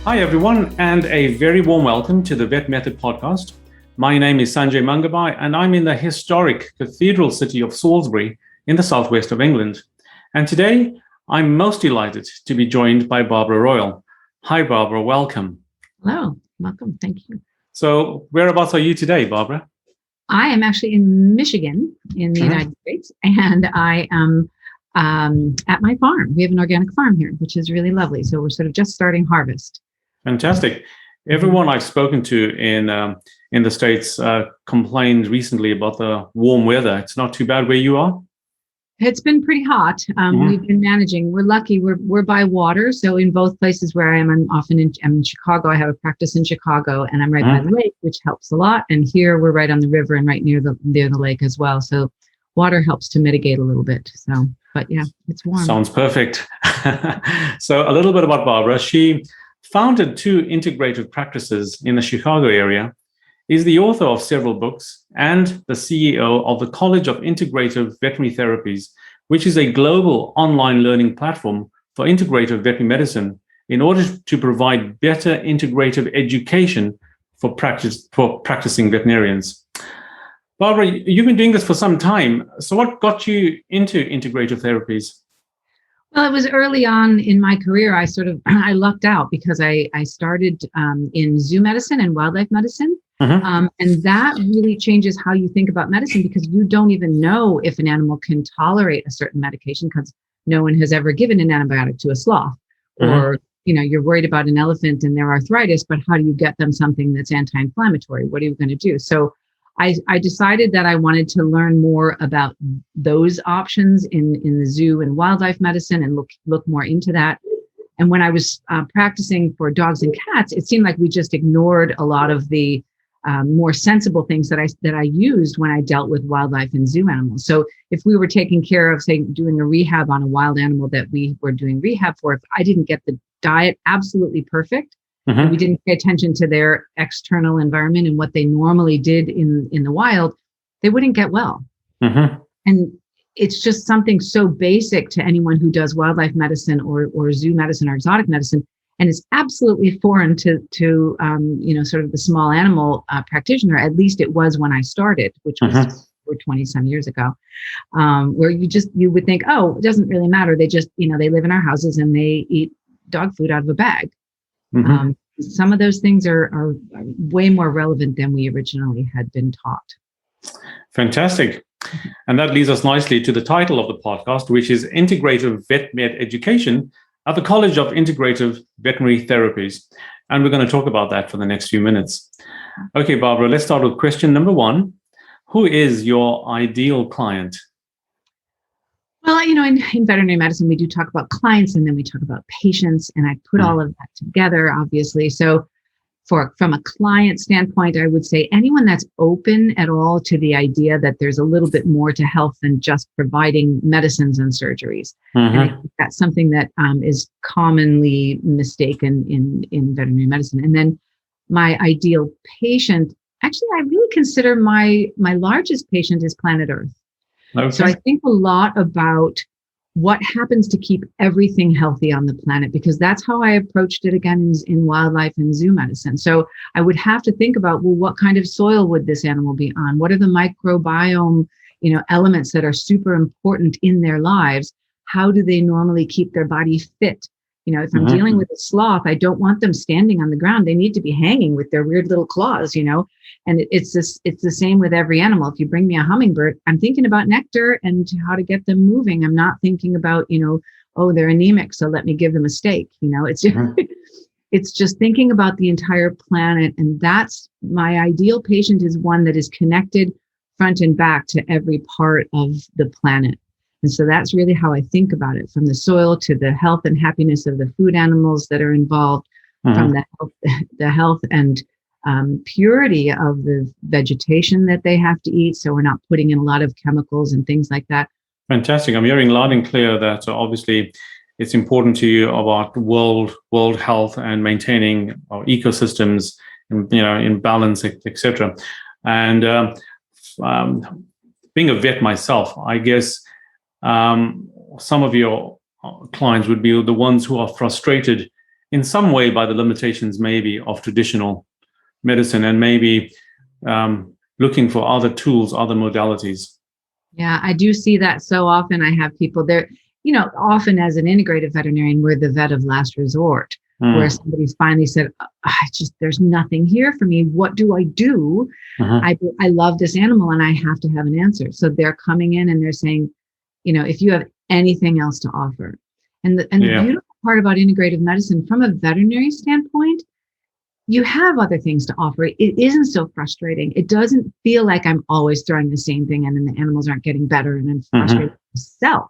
Hi, everyone, and a very warm welcome to the Vet Method podcast. My name is Sanjay Mangabai, and I'm in the historic cathedral city of Salisbury in the southwest of England. And today, I'm most delighted to be joined by Barbara Royal. Hi, Barbara, welcome. Hello, welcome, thank you. So, whereabouts are you today, Barbara? I am actually in Michigan in the United States, and I am at my farm. We have an organic farm here, which is really lovely. So we're sort of just starting harvest. Fantastic. Everyone I've spoken to in the States complained recently about the warm weather. It's not too bad where you are? It's been pretty hot. We've been managing. We're lucky. We're by water, so in both places where I am, I'm in Chicago. I have a practice in Chicago, and I'm right by the lake, which helps a lot. And here we're right on the river and right near the lake as well. So water helps to mitigate a little bit. So, but yeah, it's warm. Sounds perfect. So a little bit about Barbara. She founded 2 integrative practices in the Chicago area, is the author of several books, and the CEO of the College of Integrative Veterinary Therapies, which is a global online learning platform for integrative veterinary medicine in order to provide better integrative education for practicing veterinarians. Barbara, you've been doing this for some time. So what got you into integrative therapies? Well, it was early on in my career. I lucked out because I started in zoo medicine and wildlife medicine. And that really changes how you think about medicine, because you don't even know if an animal can tolerate a certain medication, because no one has ever given an antibiotic to a sloth. Or, you're worried about an elephant and their arthritis, but how do you get them something that's anti-inflammatory? What are you going to do? So I decided that I wanted to learn more about those options in the zoo and wildlife medicine and look more into that. And when I was practicing for dogs and cats, it seemed like we just ignored a lot of the more sensible things that I used when I dealt with wildlife and zoo animals. So if we were taking care of, say, doing a rehab on a wild animal that we were doing rehab for, if I didn't get the diet absolutely perfect, we didn't pay attention to their external environment and what they normally did in the wild, they wouldn't get well. And it's just something so basic to anyone who does wildlife medicine or zoo medicine or exotic medicine. And it's absolutely foreign to sort of the small animal practitioner. At least it was when I started, which was 20 some years ago, where you would think, oh, it doesn't really matter. They just, they live in our houses and they eat dog food out of a bag. Some of those things are way more relevant than we originally had been taught. Fantastic. And that leads us nicely to the title of the podcast, which is Integrative Vet Med Education at the College of Integrative Veterinary Therapies. And we're going to talk about that for the next few minutes. Okay, Barbara, let's start with question number 1. Who is your ideal client? Well, in veterinary medicine, we do talk about clients and then we talk about patients, and I put all of that together, obviously. So from a client standpoint, I would say anyone that's open at all to the idea that there's a little bit more to health than just providing medicines and surgeries. And I think that's something that is commonly mistaken in veterinary medicine. And then my ideal patient, actually, I really consider my largest patient is planet Earth. Okay. So I think a lot about what happens to keep everything healthy on the planet, because that's how I approached it again in wildlife and zoo medicine. So I would have to think about, well, what kind of soil would this animal be on? What are the microbiome, elements that are super important in their lives? How do they normally keep their body fit? If I'm dealing with a sloth, I don't want them standing on the ground. They need to be hanging with their weird little claws, and it's the same with every animal. If you bring me a hummingbird, I'm thinking about nectar and how to get them moving. I'm not thinking about, oh, they're anemic, so let me give them a steak. It's just thinking about the entire planet. And that's my ideal patient, is one that is connected front and back to every part of the planet. And so that's really how I think about it, from the soil to the health and happiness of the food animals that are involved, from the health and purity of the vegetation that they have to eat. So we're not putting in a lot of chemicals and things like that. Fantastic. I'm hearing loud and clear that obviously it's important to you about world health and maintaining our ecosystems, in balance, etc. And being a vet myself, I guess some of your clients would be the ones who are frustrated in some way by the limitations maybe of traditional medicine, and maybe looking for other tools, other modalities. Yeah, I do see that so often. I have people there, often as an integrative veterinarian, we're the vet of last resort, where somebody's finally said, there's nothing here for me. What do I do? I love this animal and I have to have an answer. So they're coming in and they're saying, if you have anything else to offer. And the beautiful part about integrative medicine from a veterinary standpoint, you have other things to offer. It isn't so frustrating. It doesn't feel like I'm always throwing the same thing in and the animals aren't getting better and I'm frustrated myself.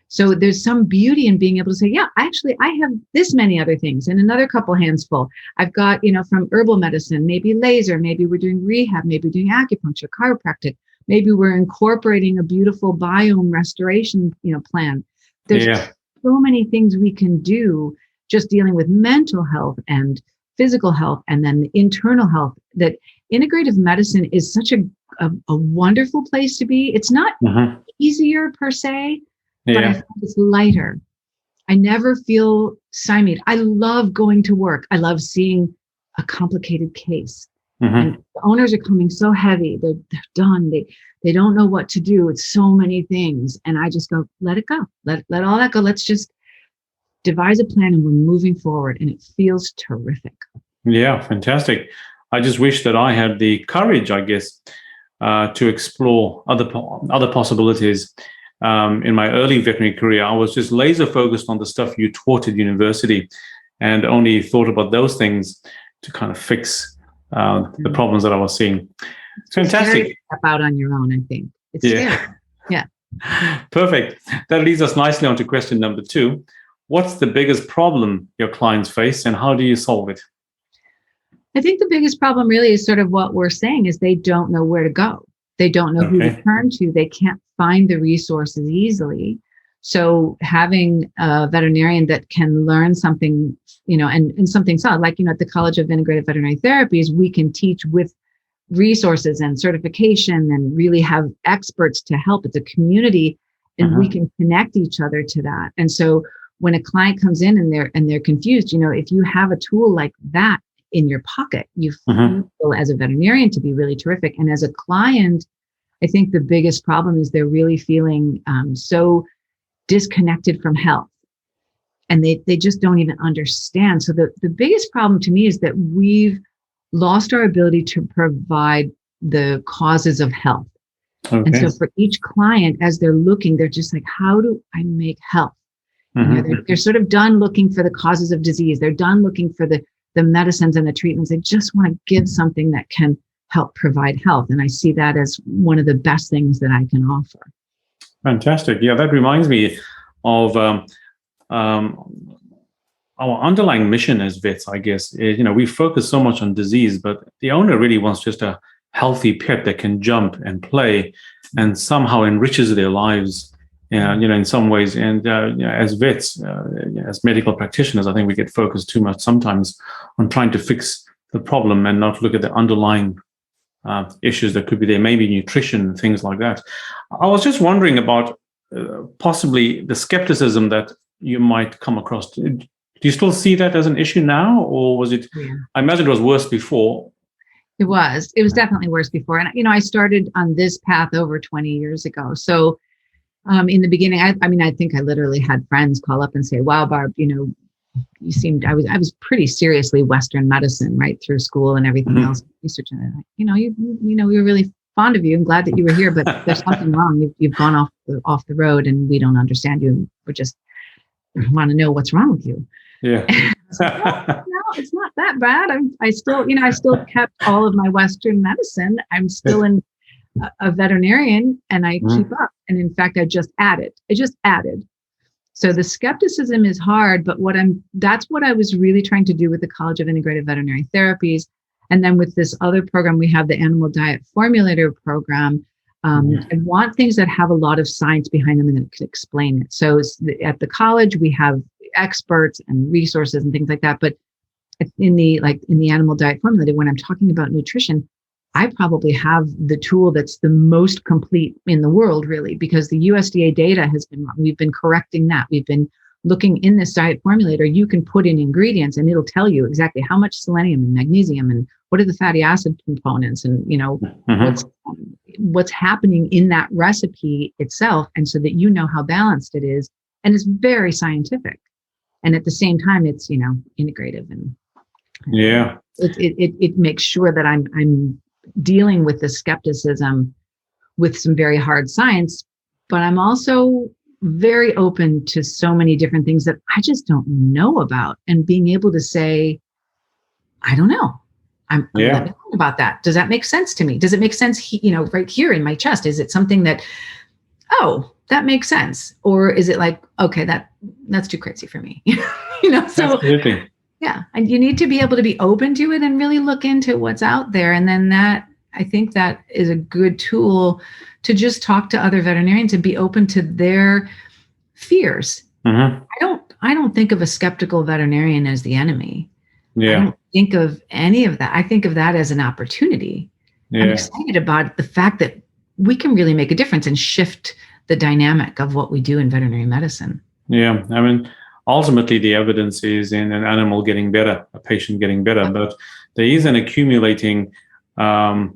So there's some beauty in being able to say, I have this many other things and another couple hands full. I've got, from herbal medicine, maybe laser, maybe we're doing rehab, maybe we're doing acupuncture, chiropractic, maybe we're incorporating a beautiful biome restoration, plan. There's so many things we can do just dealing with mental health and physical health and then the internal health, that integrative medicine is such a wonderful place to be. It's not easier per se, but I think it's lighter. I never feel stymied. I love going to work. I love seeing a complicated case. And the owners are coming so heavy. They're done. They don't know what to do. It's so many things. And I just go, let it go. Let all that go. Let's just devise a plan and we're moving forward. And it feels terrific. Yeah, fantastic. I just wish that I had the courage, I guess, to explore other possibilities. In my early veterinary career, I was just laser focused on the stuff you taught at university and only thought about those things to kind of fix the problems that I was seeing. It's fantastic. Step out on your own, I think. It's scary. Yeah. Perfect. That leads us nicely on to question number 2. What's the biggest problem your clients face and how do you solve it? I think the biggest problem really is sort of what we're saying is they don't know where to go. They don't know who to turn to. They can't find the resources easily. So having a veterinarian that can learn something, and something solid, like, at the College of Integrative Veterinary Therapies, we can teach with resources and certification and really have experts to help. It's a community and we can connect each other to that. And so when a client comes in and they're confused, if you have a tool like that in your pocket, you feel as a veterinarian to be really terrific. And as a client, I think the biggest problem is they're really feeling so disconnected from health. And they just don't even understand. So the biggest problem to me is that we've lost our ability to provide the causes of health. And so for each client, as they're looking, they're just like, how do I make health? They're sort of done looking for the causes of disease. They're done looking for the medicines and the treatments. They just want to give something that can help provide health. And I see that as one of the best things that I can offer. Fantastic. Yeah, that reminds me of our underlying mission as vets, I guess. We focus so much on disease, but the owner really wants just a healthy pet that can jump and play and somehow enriches their lives, in some ways. And as vets, as medical practitioners, I think we get focused too much sometimes on trying to fix the problem and not look at the underlying issues that could be there, maybe nutrition, things like that. I was just wondering about possibly the skepticism that you might come across. Do you still see that as an issue now, or was it? I imagine it was worse before. It was definitely worse before. And, I started on this path over 20 years ago. So in the beginning, I think I literally had friends call up and say, wow, Barb, you seemed, I was pretty seriously Western medicine right through school and everything else. Research, and we were really fond of you and glad that you were here, but there's something wrong. You've gone off the road and we don't understand you. We just want to know what's wrong with you. Yeah. No, it's not that bad. I still kept all of my Western medicine. I'm still a veterinarian and I keep up. And in fact, I just added. So the skepticism is hard, but that's what I was really trying to do with the College of Integrative Veterinary Therapies. And then with this other program, we have the Animal Diet Formulator program. I want things that have a lot of science behind them and that can explain it. So at the college, we have experts and resources and things like that. But in the Animal Diet Formulator, when I'm talking about nutrition, I probably have the tool that's the most complete in the world, really, because the USDA data we've been correcting that. We've been looking in this diet formulator, you can put in ingredients and it'll tell you exactly how much selenium and magnesium and what are the fatty acid components and, what's happening in that recipe itself. And so that you know how balanced it is. And it's very scientific. And at the same time, it's, integrative and it makes sure that I'm dealing with the skepticism with some very hard science, but I'm also very open to so many different things that I just don't know about, and being able to say, I don't know. I'm let me think about that. Does that make sense to me? Does it make sense, right here in my chest? Is it something that, that makes sense? Or is it like, okay, that's too crazy for me? So absolutely. Yeah. And you need to be able to be open to it and really look into what's out there. And then I think that is a good tool to just talk to other veterinarians and be open to their fears. I don't think of a skeptical veterinarian as the enemy. I don't think of any of that. I think of that as an opportunity. I'm excited about the fact that we can really make a difference and shift the dynamic of what we do in veterinary medicine. Yeah. I mean, ultimately, the evidence is in an animal getting better, a patient getting better, but there is an accumulating a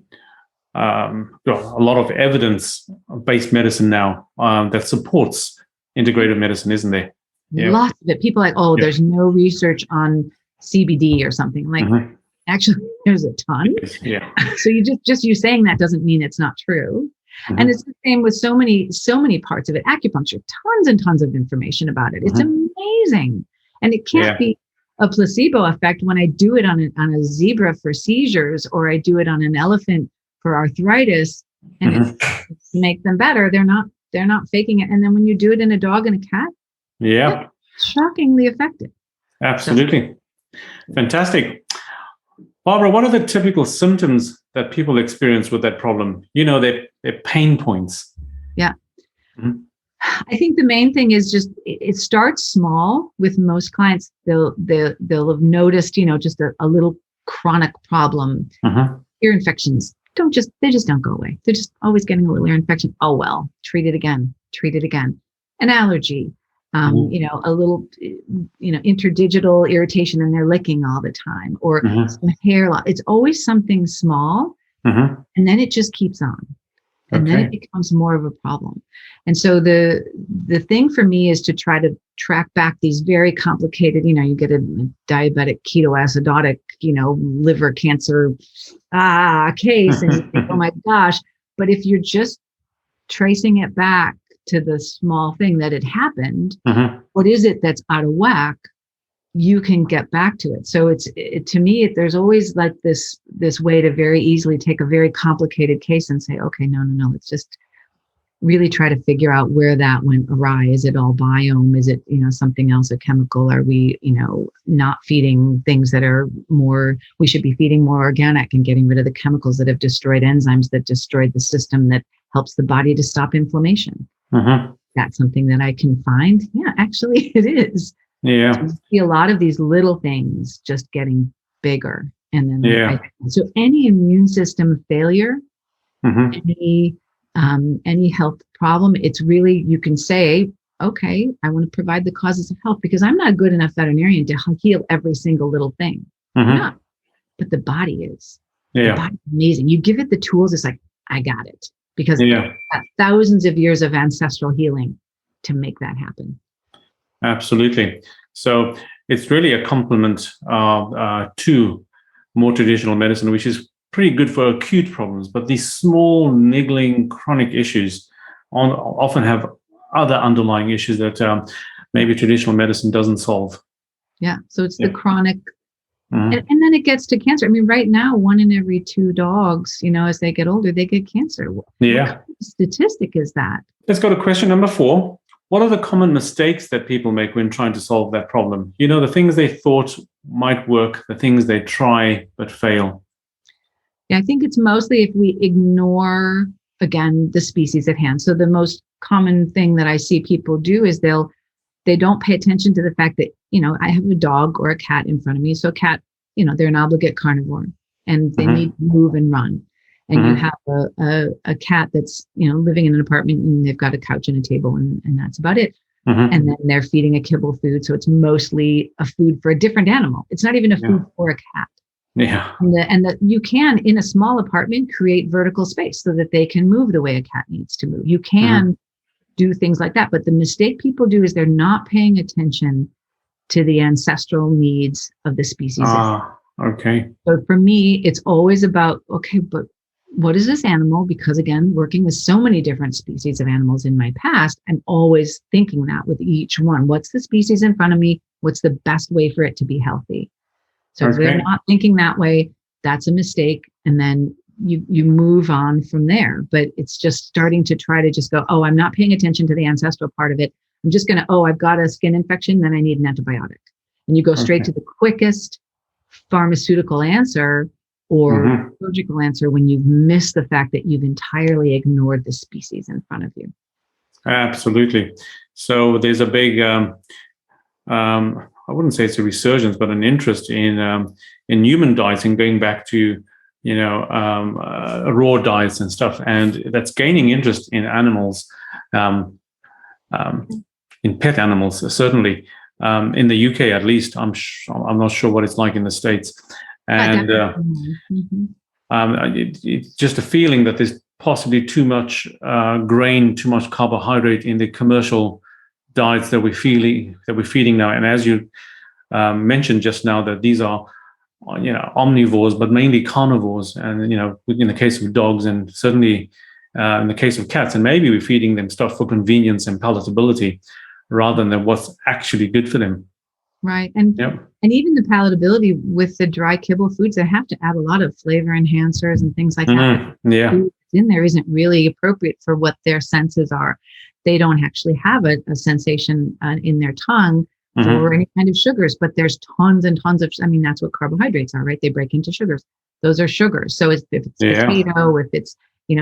lot of evidence-based medicine now that supports integrative medicine, isn't there? Lots of it. People are like, there's no research on CBD or something. Like, actually, there's a ton. So you saying that doesn't mean it's not true. And it's the same with so many parts of it. Acupuncture, tons and tons of information about it. It's amazing. And it can't be a placebo effect when I do it on a zebra for seizures, or I do it on an elephant for arthritis, and it's to make them better. They're not faking it. And then when you do it in a dog and a cat, it's shockingly effective. Absolutely. Fantastic. Barbara, what are the typical symptoms that people experience with that problem? Their pain points. Yeah. I think the main thing is just, it starts small with most clients. They'll have noticed, just a little chronic problem. Ear infections they just don't go away. They're just always getting a little ear infection. Oh, well, treat it again. An allergy, a little, interdigital irritation and they're licking all the time, or some hair loss. It's always something small. And then it just keeps on. And then it becomes more of a problem. And so the thing for me is to try to track back these very complicated, you get a diabetic ketoacidotic, liver cancer case, and you think, oh my gosh. But if you're just tracing it back to the small thing that had happened, what is it that's out of whack? You can get back to it. So to me, there's always like this way to very easily take a very complicated case and say, okay, no, let's just really try to figure out where that went awry. Is it all biome? Is it, something else, a chemical? Are we, not feeding things that are we should be feeding more organic and getting rid of the chemicals that have destroyed enzymes, that destroyed the system that helps the body to stop inflammation. That's something that I can find. Yeah, actually it is. So you see a lot of these little things just getting bigger. And then so any immune system failure, any health problem, it's really, you can say, okay, I want to provide the causes of health, because I'm not a good enough veterinarian to heal every single little thing. I'm not. But the body is. The body's amazing. You give it the tools, it's like, I got it. Because it's got thousands of years of ancestral healing to make that happen. Absolutely. So it's really a complement to more traditional medicine, which is pretty good for acute problems. But these small, niggling, chronic issues often have other underlying issues that maybe traditional medicine doesn't solve. Yeah. So it's the chronic. And then it gets to cancer. I mean, right now, 1 in every 2 dogs, as they get older, they get cancer. What kind of statistic is that? Let's go to question number 4. What are the common mistakes that people make when trying to solve that problem? The things they thought might work, the things they try but fail. Yeah, I think it's mostly if we ignore, again, the species at hand. So the most common thing that I see people do is they don't pay attention to the fact that, I have a dog or a cat in front of me. So a cat, they're an obligate carnivore and they need to move and run. And you have a cat that's, living in an apartment and they've got a couch and a table and that's about it. and then they're feeding a kibble food. So it's mostly a food for a different animal. It's not even a food for a cat. Yeah. And you can, in a small apartment, create vertical space so that they can move the way a cat needs to move. You can do things like that. But the mistake people do is they're not paying attention to the ancestral needs of the species. Okay. So for me, it's always about, okay, but what is this animal? Because again, working with so many different species of animals in my past, I'm always thinking that with each one. What's the species in front of me? What's the best way for it to be healthy? So if they're not thinking that way, that's a mistake. And then you move on from there. But it's just starting to try to just go, oh, I'm not paying attention to the ancestral part of it. I'm just going to, oh, I've got a skin infection, then I need an antibiotic. And you go straight to the quickest pharmaceutical answer or surgical answer when you've missed the fact that you've entirely ignored the species in front of you. Absolutely. So there's a big, I wouldn't say it's a resurgence, but an interest in human diets and going back to, raw diets and stuff. And that's gaining interest in animals, in pet animals, certainly. In the UK, at least, I'm not sure what it's like in the States. And it's just a feeling that there's possibly too much grain, too much carbohydrate in the commercial diets that we're feeding now. And as you mentioned just now, that these are omnivores, but mainly carnivores. And in the case of dogs, and certainly in the case of cats, and maybe we're feeding them stuff for convenience and palatability rather than what's actually good for them. Right. And even the palatability with the dry kibble foods, they have to add a lot of flavor enhancers and things like that. The food that's in there isn't really appropriate for what their senses are. They don't actually have a sensation in their tongue for any kind of sugars, but there's tons and tons of, that's what carbohydrates are, right? They break into sugars. Those are sugars. So if it's potato, if it's,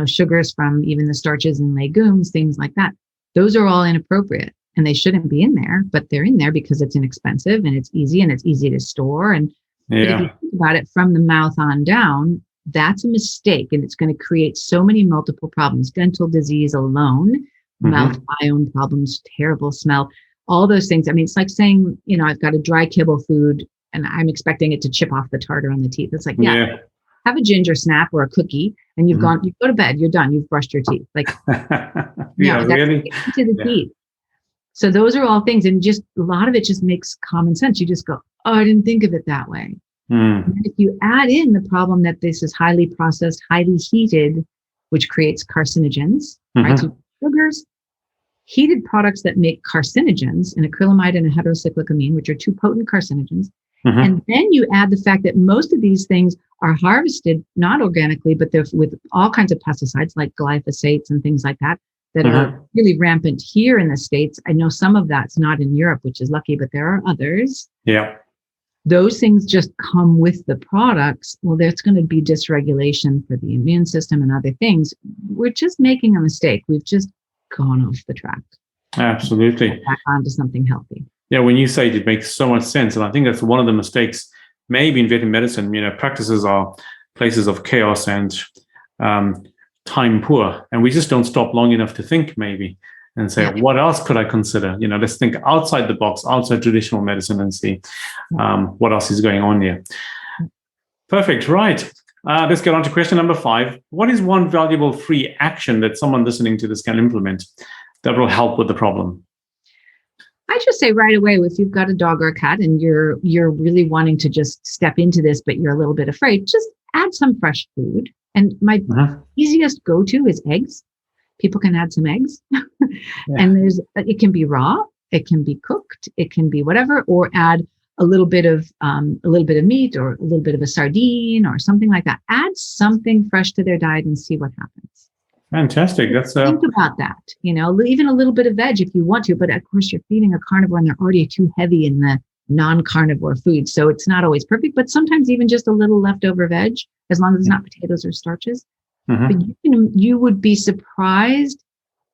sugars from even the starches in legumes, things like that, those are all inappropriate. And they shouldn't be in there, but they're in there because it's inexpensive and it's easy to store. And but if you think about it from the mouth on down, that's a mistake. And it's going to create so many multiple problems. Dental disease alone, mouth biome problems, terrible smell, all those things. It's like saying, I've got a dry kibble food and I'm expecting it to chip off the tartar on the teeth. It's like, have a ginger snap or a cookie and you go to bed, you're done. You've brushed your teeth. Like, that's really? to the teeth. So those are all things, and just a lot of it just makes common sense. You just go, oh, I didn't think of it that way. And if you add in the problem that this is highly processed, highly heated, which creates carcinogens, right? So sugars, heated products that make carcinogens, an acrylamide and a heterocyclic amine, which are two potent carcinogens. And then you add the fact that most of these things are harvested, not organically, but they're with all kinds of pesticides like glyphosates and things like that are really rampant here in the States. I know some of that's not in Europe, which is lucky, but there are others. Yeah. Those things just come with the products. Well, there's going to be dysregulation for the immune system and other things. We're just making a mistake. We've just gone off the track. Absolutely. Back onto something healthy. Yeah, when you say it makes so much sense. And I think that's one of the mistakes maybe in veterinary medicine. Practices are places of chaos and time poor, and we just don't stop long enough to think maybe and say, what else could I consider? Let's think outside the box, outside traditional medicine, and see what else is going on here. Perfect. Right. Let's get on to question number 5. What is one valuable free action that someone listening to this can implement that will help with the problem? I just say right away, if you've got a dog or a cat and you're really wanting to just step into this, but you're a little bit afraid, just add some fresh food. And my easiest go-to is eggs. People can add some eggs. And it can be raw, it can be cooked, it can be whatever, or add a little bit of meat or a little bit of a sardine or something like that. Add something fresh to their diet and see what happens. Fantastic. That's think about that. Even a little bit of veg if you want to, but of course you're feeding a carnivore and they're already too heavy in the non-carnivore food. So it's not always perfect, but sometimes even just a little leftover veg, as long as it's not potatoes or starches. But you would be surprised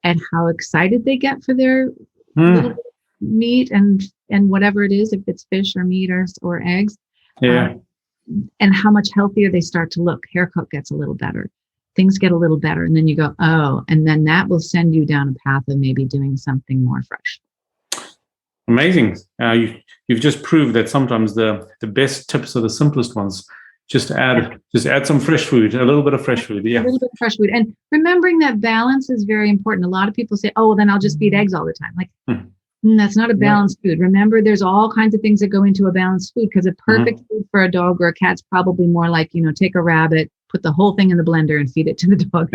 at how excited they get for their little bit of meat and whatever it is, if it's fish or meat or eggs. And how much healthier they start to look. Haircut gets a little better. Things get a little better. And then you go, oh, and then that will send you down a path of maybe doing something more fresh. Amazing. You've just proved that sometimes the best tips are the simplest ones. Just add some fresh food, a little bit of fresh food. Yeah. A little bit of fresh food. And remembering that balance is very important. A lot of people say, oh, well, then I'll just feed eggs all the time. Like, that's not a balanced food. Remember, there's all kinds of things that go into a balanced food, because a perfect food for a dog or a cat's probably more like, take a rabbit, put the whole thing in the blender and feed it to the dog.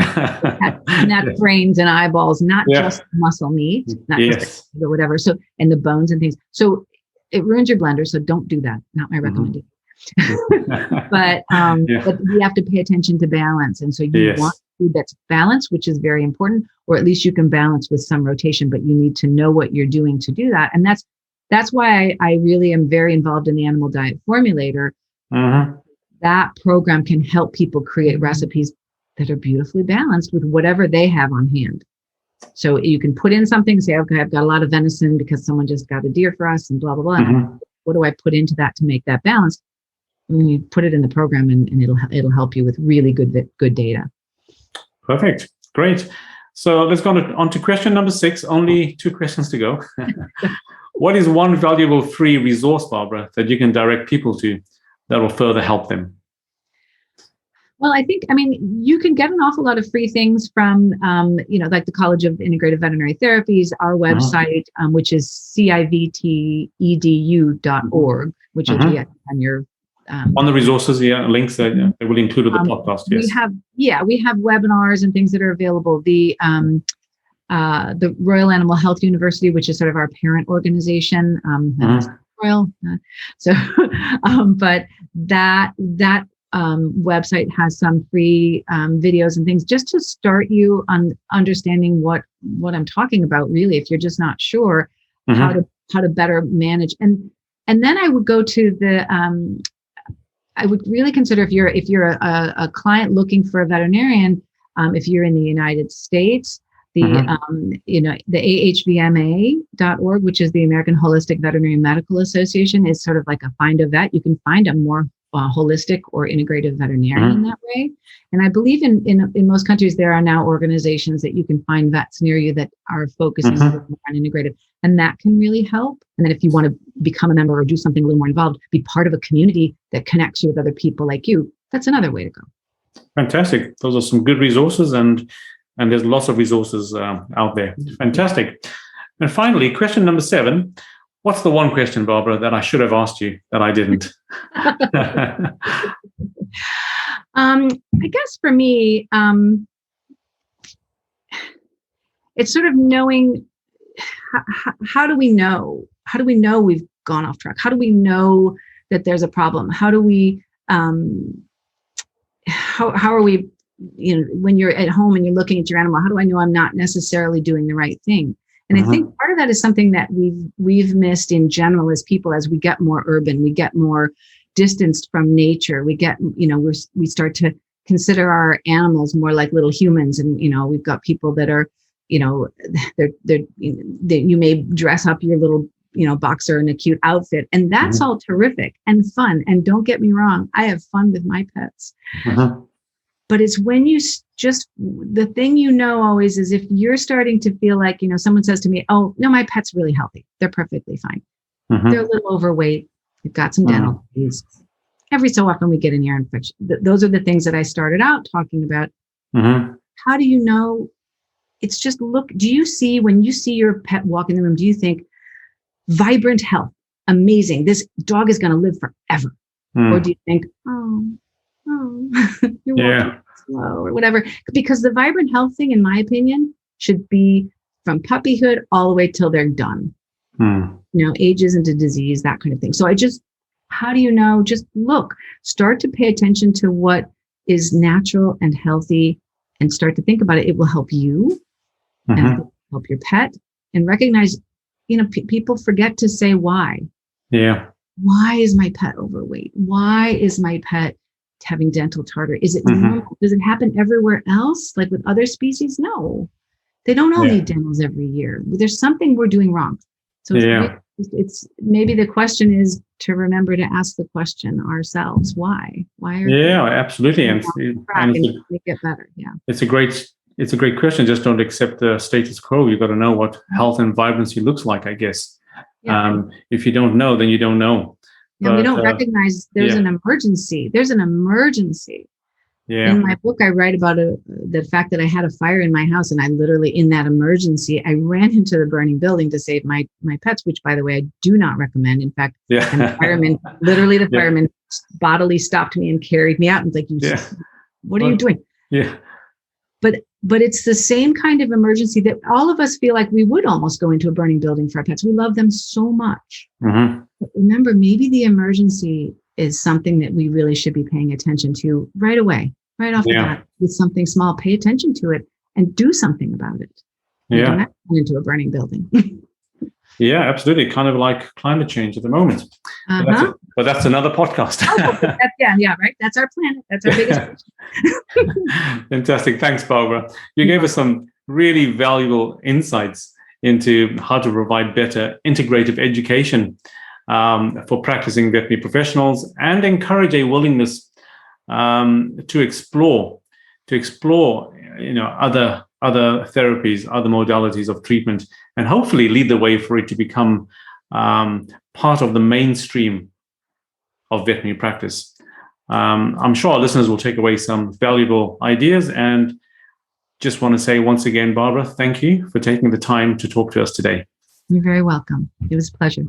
And that's brains and eyeballs, not just muscle meat, not just or whatever. So, and the bones and things. So it ruins your blender. So don't do that. Not my recommendation. But we have to pay attention to balance. And so you want food that's balanced, which is very important, or at least you can balance with some rotation, but you need to know what you're doing to do that. And that's why I really am very involved in the Animal Diet Formulator. That program can help people create recipes that are beautifully balanced with whatever they have on hand. So you can put in something, say, okay, I've got a lot of venison because someone just got a deer for us and blah, blah, blah. And what do I put into that to make that balanced? And you put it in the program and it'll help you with really good data. Perfect. Great. So let's go on to question number 6. Only 2 questions to go. What is one valuable free resource, Barbara, that you can direct people to that will further help them? Well, you can get an awful lot of free things from, like the College of Integrative Veterinary Therapies, our website, which is civtedu.org, which will be on your on the resources, links that will include in the podcast. Yes, we have webinars and things that are available. The Royal Animal Health University, which is sort of our parent organization, but that website has some free videos and things just to start you on understanding what I'm talking about. Really, if you're just not sure how to better manage, and then I would go to the I would really consider if you're a client looking for a veterinarian, if you're in the United States, the AHVMA.org, which is the American Holistic Veterinary Medical Association, is sort of like a find a vet. You can find a more holistic or integrative veterinarian that way. And I believe in most countries, there are now organizations that you can find vets near you that are focusing on integrative, and that can really help. And then if you want to become a member or do something a little more involved, be part of a community that connects you with other people like you, that's another way to go. Fantastic. Those are some good resources, and there's lots of resources out there. Fantastic. And finally, question number 7. What's the one question, Barbara, that I should have asked you that I didn't? I guess for me, it's sort of knowing how do we know? How do we know we've gone off track? How do we know that there's a problem? How do we, how are we, when you're at home and you're looking at your animal, how do I know I'm not necessarily doing the right thing? And I think part of that is something that we've missed in general as people, as we get more urban, we get more distanced from nature. We get, we start to consider our animals more like little humans. And, we've got people that are, you may dress up your little, boxer in a cute outfit. And that's all terrific and fun. And don't get me wrong, I have fun with my pets. But it's when you the thing always is if you're starting to feel like, someone says to me, oh, no, my pet's really healthy. They're perfectly fine. They're a little overweight. They've got some dental disease. Every so often we get an ear infection. Those are the things that I started out talking about. How do you know? It's just do you see, when you see your pet walk in the room, do you think vibrant health, amazing, this dog is going to live forever? Or do you think, oh, you're walking slow or whatever? Because the vibrant health thing, in my opinion, should be from puppyhood all the way till they're done. Ages into disease, that kind of thing. So how do you know? Just start to pay attention to what is natural and healthy and start to think about it. It will help you and help your pet, and recognize, people forget to say why. Why is my pet overweight? Why is my pet having dental tartar? Is it normal? Does it happen everywhere else? Like with other species? No, they don't all need dentals every year. There's something we're doing wrong. So it's maybe the question is to remember to ask the question ourselves. Why are absolutely. And make it better. It's a great question. Just don't accept the status quo. You've got to know what health and vibrancy looks like, I guess. If you don't know, then you don't know. And we don't recognize there's an emergency. There's an emergency. Yeah. In my book, I write about the fact that I had a fire in my house, and I literally, in that emergency, I ran into the burning building to save my pets, which, by the way, I do not recommend. In fact, the fireman bodily stopped me and carried me out and was like, what are you doing? Yeah. But it's the same kind of emergency that all of us feel like we would almost go into a burning building for our pets. We love them so much. Mm-hmm. But remember, maybe the emergency is something that we really should be paying attention to right away, right off the bat, with something small. Pay attention to it and do something about it. You don't have to go into a burning building. Yeah, absolutely. Kind of like climate change at the moment. But that's another podcast. Right. That's our planet. That's our biggest. Fantastic. Thanks, Barbara. You gave us some really valuable insights into how to provide better integrative education for practicing veterinary professionals, and encourage a willingness to explore other therapies, other modalities of treatment, and hopefully lead the way for it to become part of the mainstream of veterinary practice. I'm sure our listeners will take away some valuable ideas, and just want to say once again, Barbara, thank you for taking the time to talk to us today. You're very welcome. It was a pleasure.